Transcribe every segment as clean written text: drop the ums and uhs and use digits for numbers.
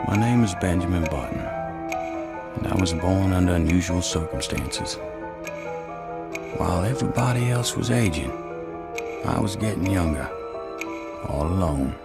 My name is Benjamin Button, and I was born under unusual circumstances. While everybody else was aging, I was getting younger, all alone.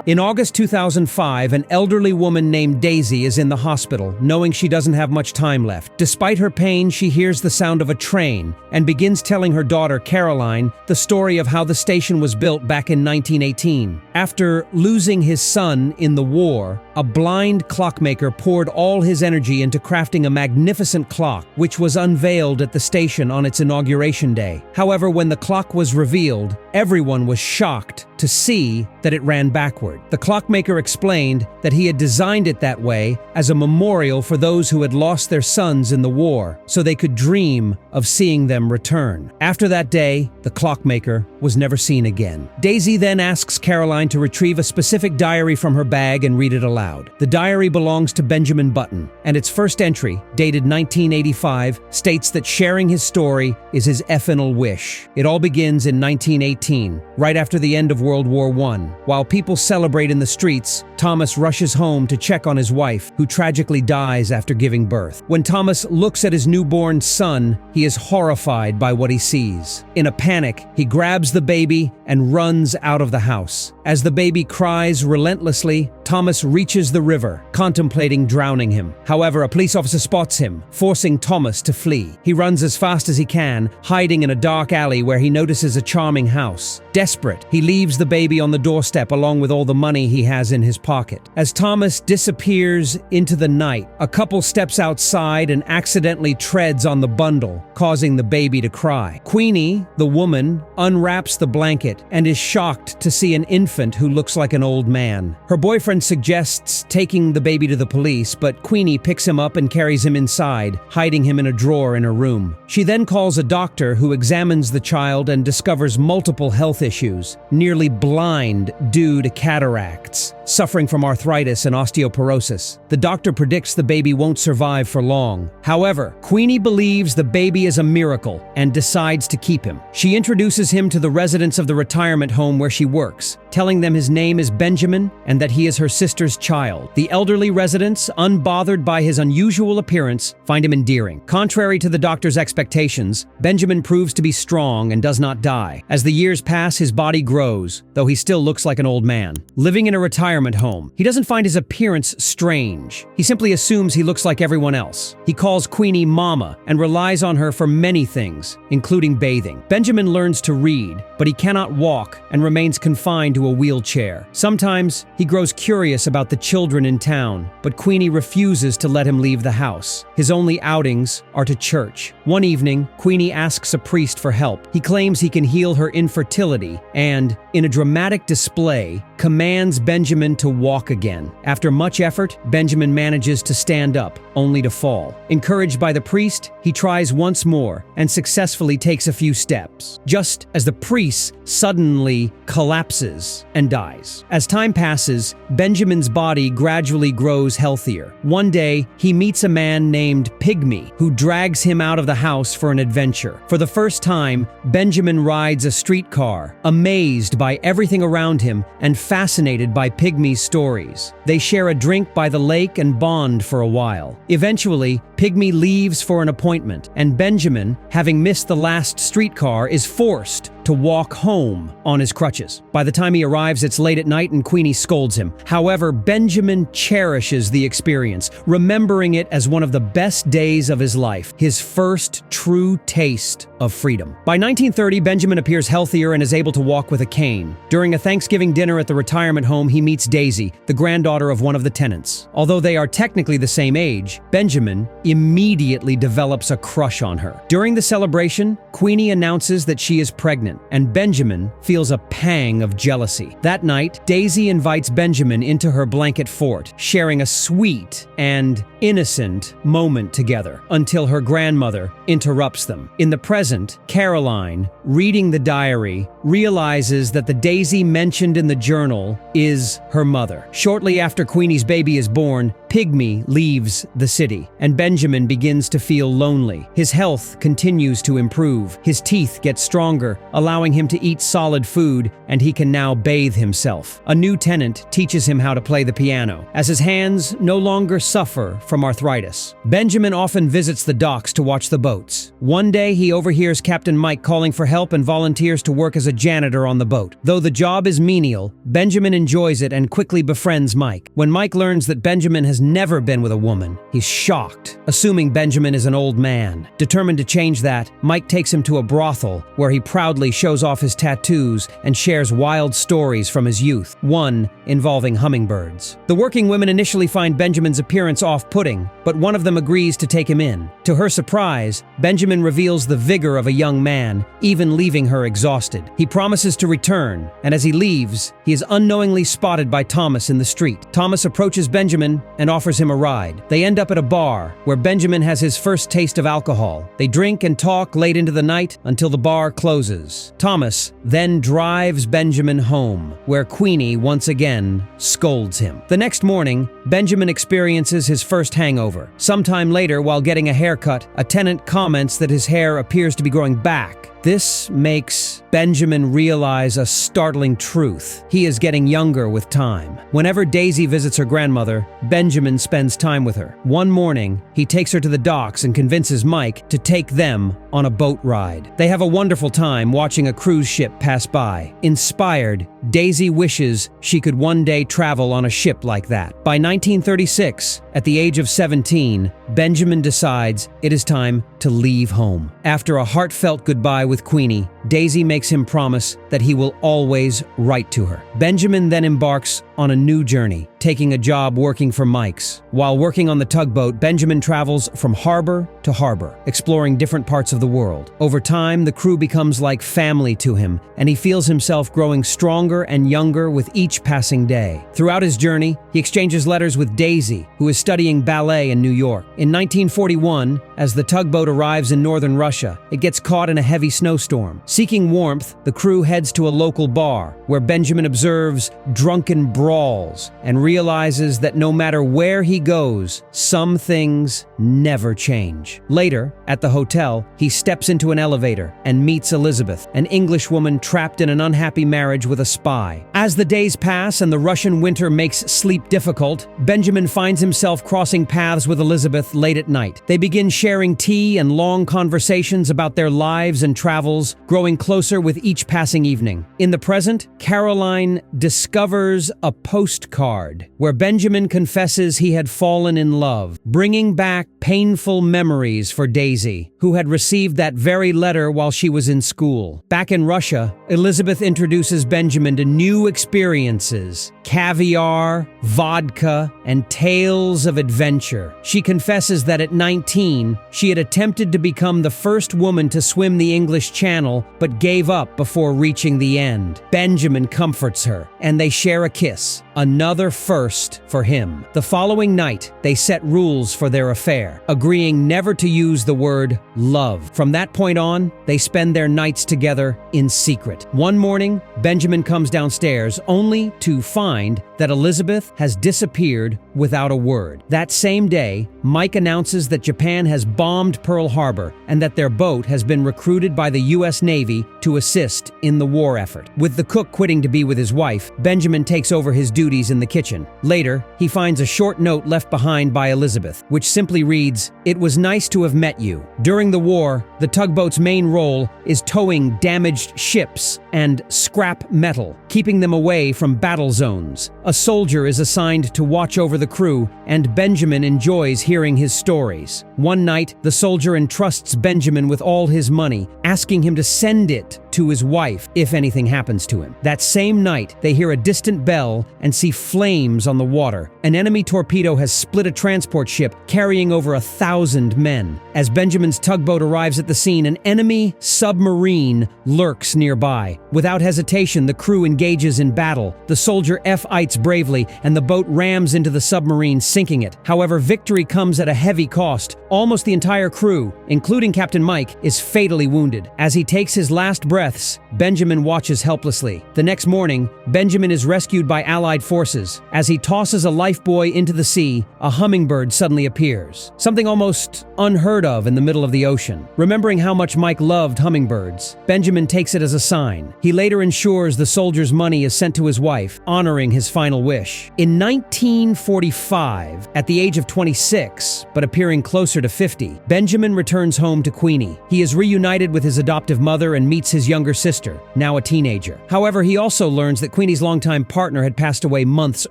In August 2005, an elderly woman named Daisy is in the hospital, knowing she doesn't have much time left. Despite her pain, she hears the sound of a train and begins telling her daughter, Caroline, the story of how the station was built back in 1918. After losing his son in the war, a blind clockmaker poured all his energy into crafting a magnificent clock, which was unveiled at the station on its inauguration day. However, when the clock was revealed, everyone was shocked to see that it ran backward. The clockmaker explained that he had designed it that way as a memorial for those who had lost their sons in the war, so they could dream of seeing them return. After that day, the clockmaker was never seen again. Daisy then asks Caroline to retrieve a specific diary from her bag and read it aloud. The diary belongs to Benjamin Button, and its first entry, dated 1985, states that sharing his story is his eternal wish. It all begins in 1918, right after the end of World War I. While people celebrate in the streets, Thomas rushes home to check on his wife, who tragically dies after giving birth. When Thomas looks at his newborn son, he is horrified by what he sees. In a panic, he grabs the baby and runs out of the house. As the baby cries relentlessly, Thomas reaches the river, contemplating drowning him. However, a police officer spots him, forcing Thomas to flee. He runs as fast as he can, hiding in a dark alley where he notices a charming house. Desperate, he leaves the baby on the doorstep along with all the money he has in his pocket. As Thomas disappears into the night, a couple steps outside and accidentally treads on the bundle, causing the baby to cry. Queenie, the woman, unwraps the blanket and is shocked to see an infant who looks like an old man. Her boyfriend suggests taking the baby to the police, but Queenie picks him up and carries him inside, hiding him in a drawer in her room. She then calls a doctor who examines the child and discovers multiple health issues, nearly blind due to cataracts, suffering from arthritis and osteoporosis. The doctor predicts the baby won't survive for long. However, Queenie believes the baby is a miracle and decides to keep him. She introduces him to the residents of the retirement home where she works, telling them his name is Benjamin and that he is her sister's child. The elderly residents, unbothered by his unusual appearance, find him endearing. Contrary to the doctor's expectations, Benjamin proves to be strong and does not die. As the years pass, his body grows, though he still looks like an old man. Living in a retirement home, he doesn't find his appearance strange. He simply assumes he looks like everyone else. He calls Queenie Mama and relies on her for many things, including bathing. Benjamin learns to read, but he cannot walk and remains confined to a wheelchair. Sometimes he grows curious about the children in town, but Queenie refuses to let him leave the house. His only outings are to church. One evening, Queenie asks a priest for help. He claims he can heal her infertility and, in a dramatic display, commands Benjamin to walk again. After much effort, Benjamin manages to stand up, only to fall. Encouraged by the priest, he tries once more and successfully takes a few steps, just as the priest suddenly collapses and dies. As time passes, Benjamin's body gradually grows healthier. One day, he meets a man named Pygmy, who drags him out of the house for an adventure. For the first time, Benjamin rides a streetcar, amazed by everything around him and fascinated by Pygmy's stories. They share a drink by the lake and bond for a while. Eventually, Pygmy leaves for an appointment, and Benjamin, having missed the last streetcar, is forced to walk home on his crutches. By the time he arrives, it's late at night and Queenie scolds him. However, Benjamin cherishes the experience, remembering it as one of the best days of his life, his first true taste of freedom. By 1930, Benjamin appears healthier and is able to walk with a cane. During a Thanksgiving dinner at the retirement home, he meets Daisy, the granddaughter of one of the tenants. Although they are technically the same age, Benjamin immediately develops a crush on her. During the celebration, Queenie announces that she is pregnant, and Benjamin feels a pang of jealousy. That night, Daisy invites Benjamin into her blanket fort, sharing a sweet and innocent moment together, until her grandmother interrupts them. In the present, Caroline, reading the diary, realizes that the Daisy mentioned in the journal is her mother. Shortly after Queenie's baby is born, Pygmy leaves the city, and Benjamin begins to feel lonely. His health continues to improve. His teeth get stronger, allowing him to eat solid food, and he can now bathe himself. A new tenant teaches him how to play the piano, as his hands no longer suffer from arthritis. Benjamin often visits the docks to watch the boats. One day, he overhears Captain Mike calling for help and volunteers to work as a janitor on the boat. Though the job is menial, Benjamin enjoys it and quickly befriends Mike. When Mike learns that Benjamin has never been with a woman, he's shocked, assuming Benjamin is an old man. Determined to change that, Mike takes him to a brothel where he proudly shows off his tattoos and shares wild stories from his youth, one involving hummingbirds. The working women initially find Benjamin's appearance off-putting, but one of them agrees to take him in. To her surprise, Benjamin reveals the vigor of a young man, even leaving her exhausted. He promises to return, and as he leaves, he is unknowingly spotted by Thomas in the street. Thomas approaches Benjamin and offers him a ride. They end up at a bar where Benjamin has his first taste of alcohol. They drink and talk late into the night until the bar closes. Thomas then drives Benjamin home, where Queenie once again scolds him. The next morning, Benjamin experiences his first hangover. Sometime later, while getting a haircut, a tenant comments that his hair appears to be growing back. This makes Benjamin realize a startling truth. He is getting younger with time. Whenever Daisy visits her grandmother, Benjamin spends time with her. One morning, he takes her to the docks and convinces Mike to take them on a boat ride. They have a wonderful time watching a cruise ship pass by. Inspired, Daisy wishes she could one day travel on a ship like that. By 1936, at the age of 17, Benjamin decides it is time to leave home. After a heartfelt goodbye with Queenie, Daisy makes him promise that he will always write to her. Benjamin then embarks on a new journey, taking a job working for Mike's. While working on the tugboat, Benjamin travels from harbor to harbor, exploring different parts of the world. Over time, the crew becomes like family to him, and he feels himself growing stronger and younger with each passing day. Throughout his journey, he exchanges letters with Daisy, who is studying ballet in New York. In 1941, as the tugboat arrives in northern Russia, it gets caught in a heavy snowstorm. Seeking warmth, the crew heads to a local bar, where Benjamin observes drunken brawls and realizes that no matter where he goes, some things never change. Later, at the hotel, he steps into an elevator and meets Elizabeth, an English woman trapped in an unhappy marriage with a spy. As the days pass and the Russian winter makes sleep difficult, Benjamin finds himself crossing paths with Elizabeth late at night. They begin sharing tea and long conversations about their lives and travels, growing closer with each passing evening. In the present, Caroline discovers a postcard where Benjamin confesses he had fallen in love, bringing back painful memories for Daisy, who had received that very letter while she was in school. Back in Russia, Elizabeth introduces Benjamin to new experiences: caviar, vodka, and tales of adventure. She confesses that at 19, she had attempted to become the first woman to swim the English Channel, but gave up before reaching the end. Benjamin comforts her, and they share a kiss, another first for him. The following night, they set rules for their affair, agreeing never to use the word love. From that point on, they spend their nights together in secret. One morning, Benjamin comes downstairs only to find that Elizabeth has disappeared without a word. That same day, Mike announces that Japan has bombed Pearl Harbor and that their boat has been recruited by the U.S. Navy to assist in the war effort. With the cook quitting to be with his wife, Benjamin takes over his duties in the kitchen. Later, he finds a short note left behind by Elizabeth, which simply reads, "It was nice to have met you." During the war, the tugboat's main role is towing damaged ships and scrap metal, keeping them away from battle zones. A soldier is assigned to watch over the crew, and Benjamin enjoys hearing his stories. One night, the soldier entrusts Benjamin with all his money, asking him to send it to his wife if anything happens to him. That same night, they hear a distant bell and see flames on the water. An enemy torpedo has split a transport ship carrying over 1,000 men. As Benjamin's tugboat arrives at the scene, an enemy submarine lurks nearby. Without hesitation, the crew engages in battle. The soldier fights bravely, and the boat rams into the submarine, sinking it. However, victory comes at a heavy cost. Almost the entire crew, including Captain Mike, is fatally wounded. As he takes his last breaths, Benjamin watches helplessly. The next morning, Benjamin is rescued by Allied forces. As he tosses a lifebuoy into the sea, a hummingbird suddenly appears. Something almost unheard of in the middle of the ocean. Remembering how much Mike loved hummingbirds, Benjamin takes it as a sign. He later ensures the soldier's money is sent to his wife, honoring his final wish. In 1945, at the age of 26, but appearing closer to 50, Benjamin returns home to Queenie. He is reunited with his adoptive mother and meets his younger sister, now a teenager. However, he also learns that Queenie's longtime partner had passed away months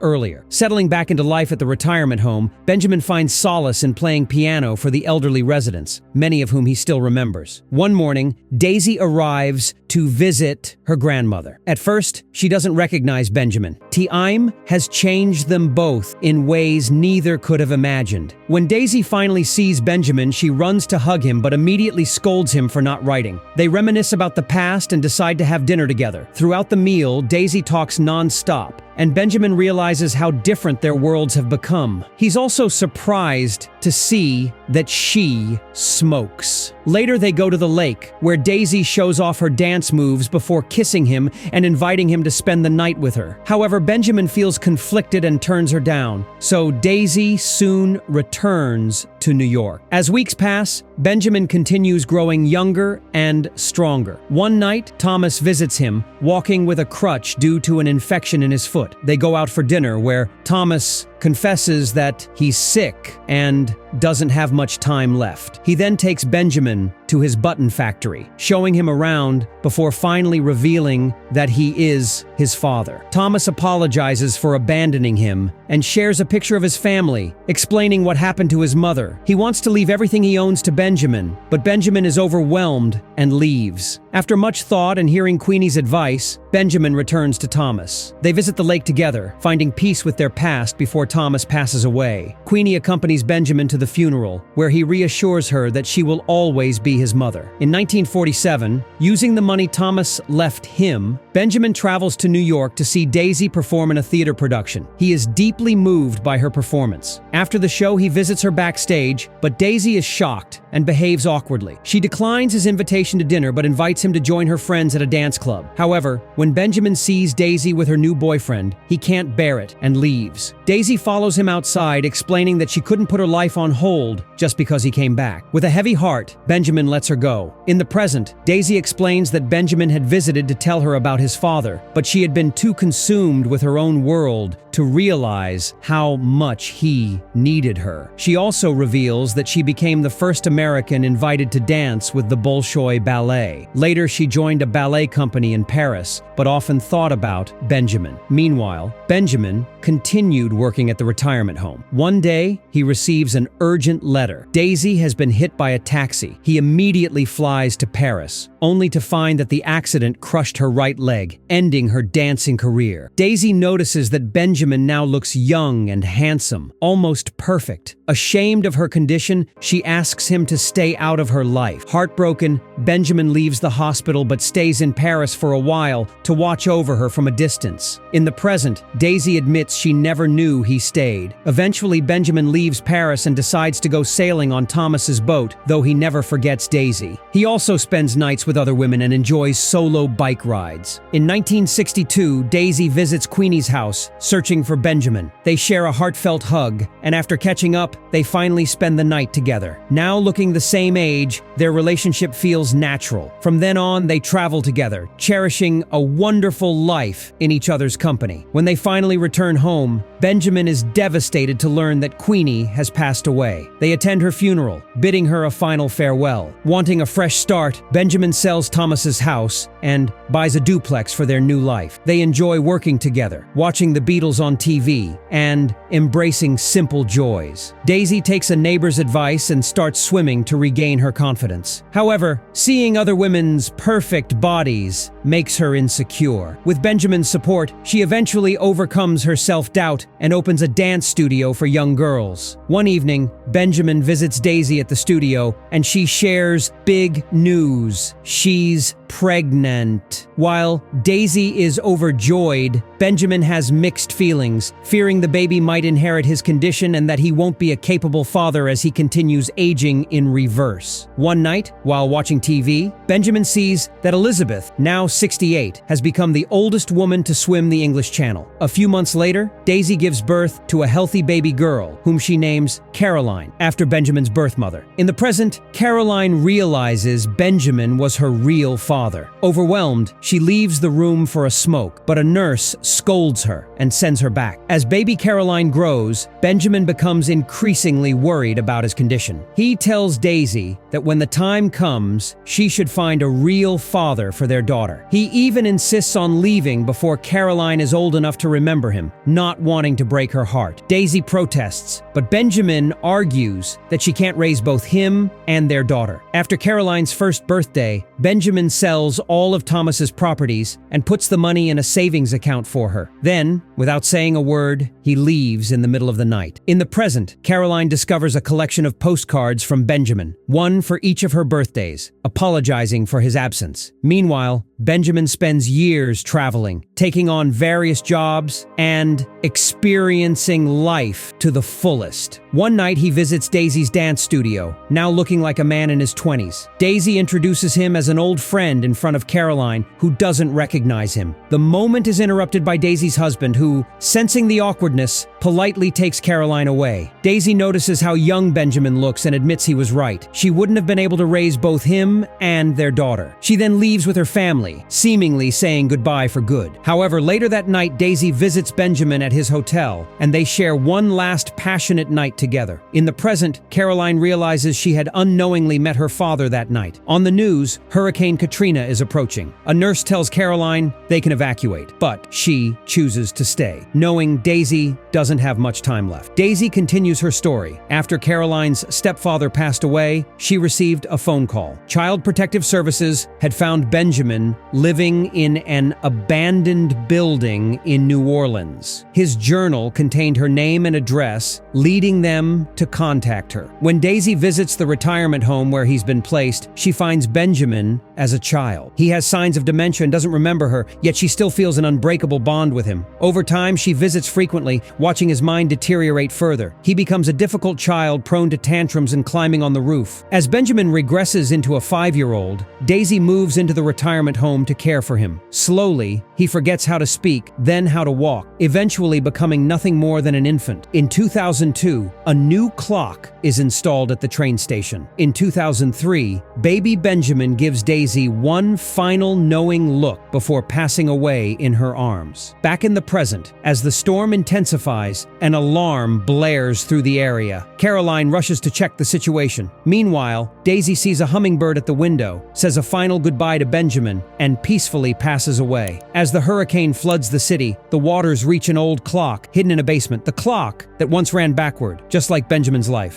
earlier. Settling back into life at the retirement home, Benjamin finds solace in playing piano for the elderly residents, many of whom he still remembers. One morning, Daisy arrives to visit her grandmother. At first, she doesn't recognize Benjamin. Time has changed them both in ways neither could have imagined. When Daisy finally sees Benjamin, she runs to hug him but immediately scolds him for not writing. They reminisce about the past and decide to have dinner together. Throughout the meal, Daisy talks non-stop, and Benjamin realizes how different their worlds have become. He's also surprised to see that she smokes. Later, they go to the lake, where Daisy shows off her dance moves before kissing him and inviting him to spend the night with her. However, Benjamin feels conflicted and turns her down, so Daisy soon returns to New York. As weeks pass, Benjamin continues growing younger and stronger. One night, Thomas visits him, walking with a crutch due to an infection in his foot. They go out for dinner, where Thomas confesses that he's sick and doesn't have much time left. He then takes Benjamin to his button factory, showing him around before finally revealing that he is his father. Thomas apologizes for abandoning him and shares a picture of his family, explaining what happened to his mother. He wants to leave everything he owns to Benjamin, but Benjamin is overwhelmed and leaves. After much thought and hearing Queenie's advice, Benjamin returns to Thomas. They visit the lake together, finding peace with their past before Thomas passes away. Queenie accompanies Benjamin to the funeral, where he reassures her that she will always be his mother. In 1947, using the money Thomas left him, Benjamin travels to New York to see Daisy perform in a theater production. He is deeply moved by her performance. After the show, he visits her backstage, but Daisy is shocked and behaves awkwardly. She declines his invitation to dinner but invites him to join her friends at a dance club. However, when Benjamin sees Daisy with her new boyfriend, he can't bear it and leaves. Daisy follows him outside, explaining that she couldn't put her life on hold just because he came back. With a heavy heart, Benjamin lets her go. In the present, Daisy explains that Benjamin had visited to tell her about his father, but she had been too consumed with her own world to realize how much he needed her. She also reveals that she became the first American invited to dance with the Bolshoi Ballet. Later, she joined a ballet company in Paris, but often thought about Benjamin. Meanwhile, Benjamin continued working at the retirement home. One day, he receives an urgent letter. Daisy has been hit by a taxi. He immediately flies to Paris, only to find that the accident crushed her right leg, ending her dancing career. Daisy notices that Benjamin now looks young and handsome, almost perfect. Ashamed of her condition, she asks him to stay out of her life. Heartbroken, Benjamin leaves the hospital but stays in Paris for a while to watch over her from a distance. In the present, Daisy admits she never knew he stayed. Eventually, Benjamin leaves Paris and decides to go sailing on Thomas's boat, though he never forgets Daisy. He also spends nights with other women and enjoys solo bike rides. In 1962, Daisy visits Queenie's house, searching for Benjamin. They share a heartfelt hug, and after catching up, they finally spend the night together. Now looking the same age, their relationship feels natural. From then on, they travel together, cherishing a wonderful life in each other's company. When they finally return home, Benjamin is devastated to learn that Queenie has passed away. They attend her funeral, bidding her a final farewell. Wanting a fresh start, Benjamin sells Thomas's house and buys a duplex for their new life. They enjoy working together, watching the Beatles on TV, and embracing simple joys. Daisy takes a neighbor's advice and starts swimming to regain her confidence. However, seeing other women's perfect bodies makes her insecure. With Benjamin's support, she eventually overcomes her self-doubt and opens a dance studio for young girls. One evening, Benjamin visits Daisy at the studio, and she shares big news. She's pregnant. While Daisy is overjoyed, Benjamin has mixed feelings, fearing the baby might inherit his condition and that he won't be a capable father as he continues aging in reverse. One night, while watching TV, Benjamin sees that Elizabeth, now 68, has become the oldest woman to swim the English Channel. A few months later, Daisy gives birth to a healthy baby girl, whom she names Caroline, after Benjamin's birth mother. In the present, Caroline realizes Benjamin was her real father. Overwhelmed, she leaves the room for a smoke, but a nurse scolds her and sends her back. As baby Caroline grows, Benjamin becomes increasingly worried about his condition. He tells Daisy that when the time comes, she should find a real father for their daughter. He even insists on leaving before Caroline is old enough to remember him, not wanting to break her heart. Daisy protests, but Benjamin argues that she can't raise both him and their daughter. After Caroline's first birthday, Benjamin sells all of Thomas's properties and puts the money in a savings account for her. Then, without saying a word, he leaves in the middle of the night. In the present, Caroline discovers a collection of postcards from Benjamin, one for each of her birthdays, apologizing for his absence. Meanwhile, Benjamin spends years traveling, taking on various jobs, and experiencing life to the fullest. One night he visits Daisy's dance studio, now looking like a man in his 20s. Daisy introduces him as an old friend in front of Caroline, who doesn't recognize him. The moment is interrupted by Daisy's husband, who, sensing the awkwardness, politely takes Caroline away. Daisy notices how young Benjamin looks and admits he was right. She wouldn't have been able to raise both him and their daughter. She then leaves with her family, seemingly saying goodbye for good. However, later that night, Daisy visits Benjamin at his hotel, and they share one last passionate night together. In the present, Caroline realizes she had unknowingly met her father that night. On the news, Hurricane Katrina is approaching. A nurse tells Caroline they can evacuate, but she chooses to stay, knowing Daisy doesn't have much time left. Daisy continues her story. After Caroline's stepfather passed away, she received a phone call. Child Protective Services had found Benjamin living in an abandoned building in New Orleans. His journal contained her name and address, leading them to contact her. When Daisy visits the retirement home where he's been placed, she finds Benjamin as a child. He has signs of dementia and doesn't remember her, yet she still feels an unbreakable bond with him. Over time, she visits frequently, watching his mind deteriorate further. He becomes a difficult child prone to tantrums and climbing on the roof. As Benjamin regresses into a 5-year-old, Daisy moves into the retirement home to care for him. Slowly, he forgets how to speak, then how to walk, eventually becoming nothing more than an infant. In 2002, a new clock is installed at the train station. In 2003, baby Benjamin gives Daisy one final knowing look before passing away in her arms. Back in the present, as the storm intensifies, an alarm blares through the area. Caroline rushes to check the situation. Meanwhile, Daisy sees a hummingbird at the window, says a final goodbye to Benjamin, and peacefully passes away. As the hurricane floods the city, the waters reach an old clock hidden in a basement, the clock that once ran backward, just like Benjamin's life.